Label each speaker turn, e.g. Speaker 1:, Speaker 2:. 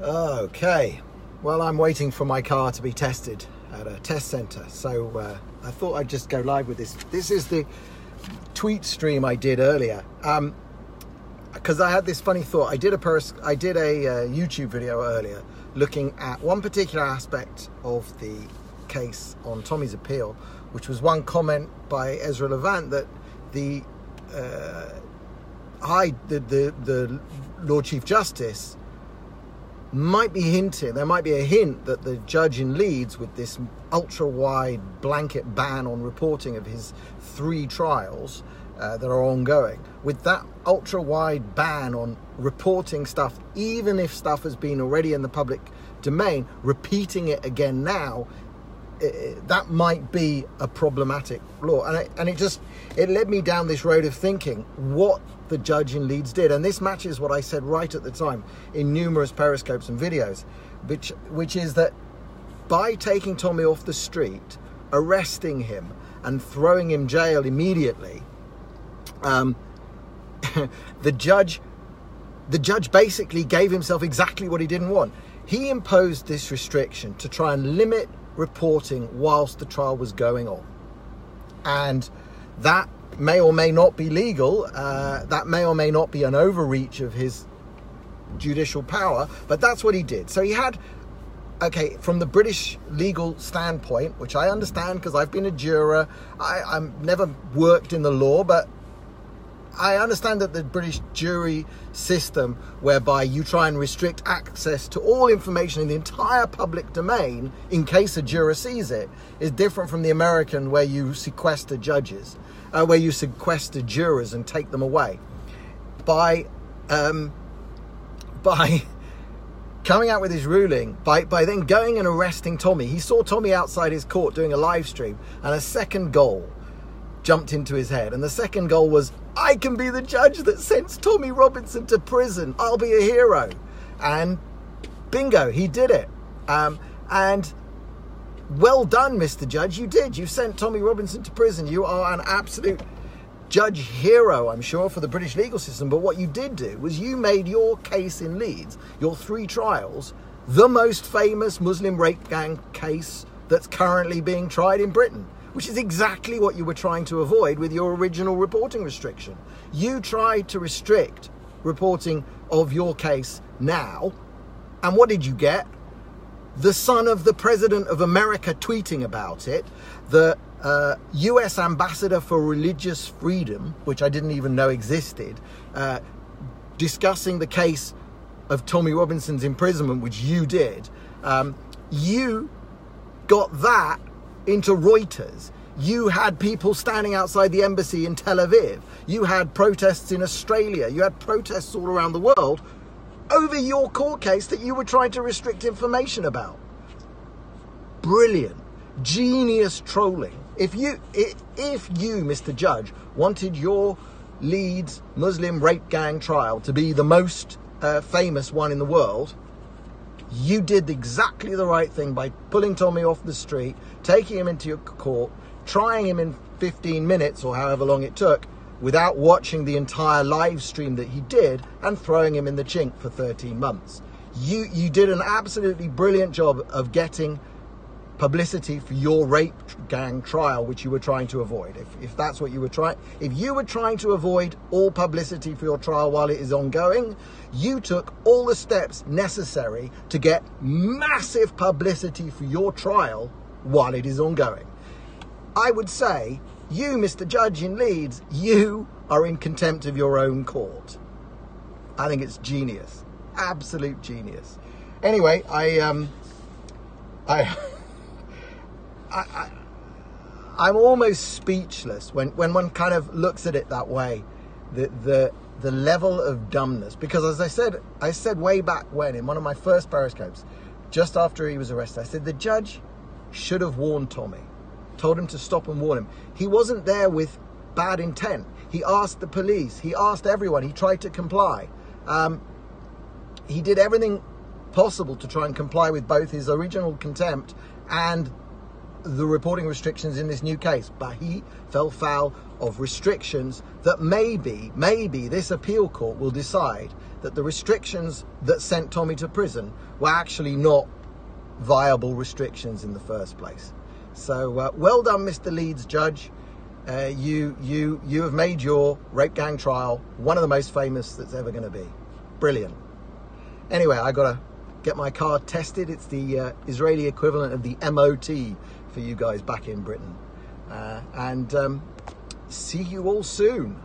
Speaker 1: Okay, well, I'm waiting for my car to be tested at a test centre, so I thought I'd just go live with this. This is the tweet stream I did earlier, because I had this funny thought. I did a YouTube video earlier looking at one particular aspect of the case on Tommy's appeal, which was one comment by Ezra Levant that the Lord Chief Justice might be hinting, there might be a hint that the judge in Leeds, with this ultra-wide blanket ban on reporting of his 3 trials that are ongoing, with that ultra-wide ban on reporting stuff, even if stuff has been already in the public domain, repeating it again now, that might be a problematic law. And it led me down this road of thinking what the judge in Leeds did, and this matches what I said right at the time in numerous periscopes and videos, which is that by taking Tommy off the street, arresting him and throwing him in jail immediately, the judge basically gave himself exactly what he didn't want. He imposed this restriction to try and limit reporting whilst the trial was going on, and that may or may not be legal, that may or may not be an overreach of his judicial power, but that's what he did. So he had, okay, from the British legal standpoint, which I understand because I've been a juror, I've never worked in the law, but I understand that the British jury system, whereby you try and restrict access to all information in the entire public domain in case a juror sees it, is different from the American, where you sequester judges, where you sequester jurors and take them away. By coming out with his ruling, by then going and arresting Tommy, he saw Tommy outside his court doing a live stream, and a second goal jumped into his head. And the second goal was, I can be the judge that sends Tommy Robinson to prison. I'll be a hero. And bingo, he did it. And well done, Mr. Judge. You did. You sent Tommy Robinson to prison. You are an absolute judge hero, I'm sure, for the British legal system. But what you did do was you made your case in Leeds, your 3 trials, the most famous Muslim rape gang case that's currently being tried in Britain, which is exactly what you were trying to avoid with your original reporting restriction. You tried to restrict reporting of your case now, and what did you get? The son of the President of America tweeting about it, the US Ambassador for Religious Freedom, which I didn't even know existed, discussing the case of Tommy Robinson's imprisonment, which you did. You got that into Reuters. You had people standing outside the embassy in Tel Aviv. You had protests in Australia. You had protests all around the world over your court case that you were trying to restrict information about. Brilliant. Genius trolling. If you, Mr. Judge, wanted your Leeds Muslim rape gang trial to be the most famous one in the world, you did exactly the right thing by pulling Tommy off the street, taking him into your court, trying him in 15 minutes or however long it took without watching the entire live stream that he did, and throwing him in the chink for 13 months. You did an absolutely brilliant job of getting publicity for your rape gang trial, which you were trying to avoid. If that's what you were trying, if you were trying to avoid all publicity for your trial while it is ongoing, you took all the steps necessary to get massive publicity for your trial while it is ongoing. I would say, you, Mr. Judge in Leeds, you are in contempt of your own court. I think it's genius. Absolute genius. Anyway, I'm almost speechless when one kind of looks at it that way, the level of dumbness. Because as I said way back when, in one of my first periscopes, just after he was arrested, I said the judge should have warned Tommy, told him to stop and warn him. He wasn't there with bad intent. He asked the police, he asked everyone, he tried to comply. He did everything possible to try and comply with both his original contempt and the reporting restrictions in this new case, but he fell foul of restrictions that maybe this appeal court will decide that the restrictions that sent Tommy to prison were actually not viable restrictions in the first place. So well done, Mr. Leeds judge. You have made your rape gang trial one of the most famous that's ever going to be. Brilliant. Anyway, I got to get my car tested. It's the Israeli equivalent of the MOT for you guys back in Britain. And see you all soon.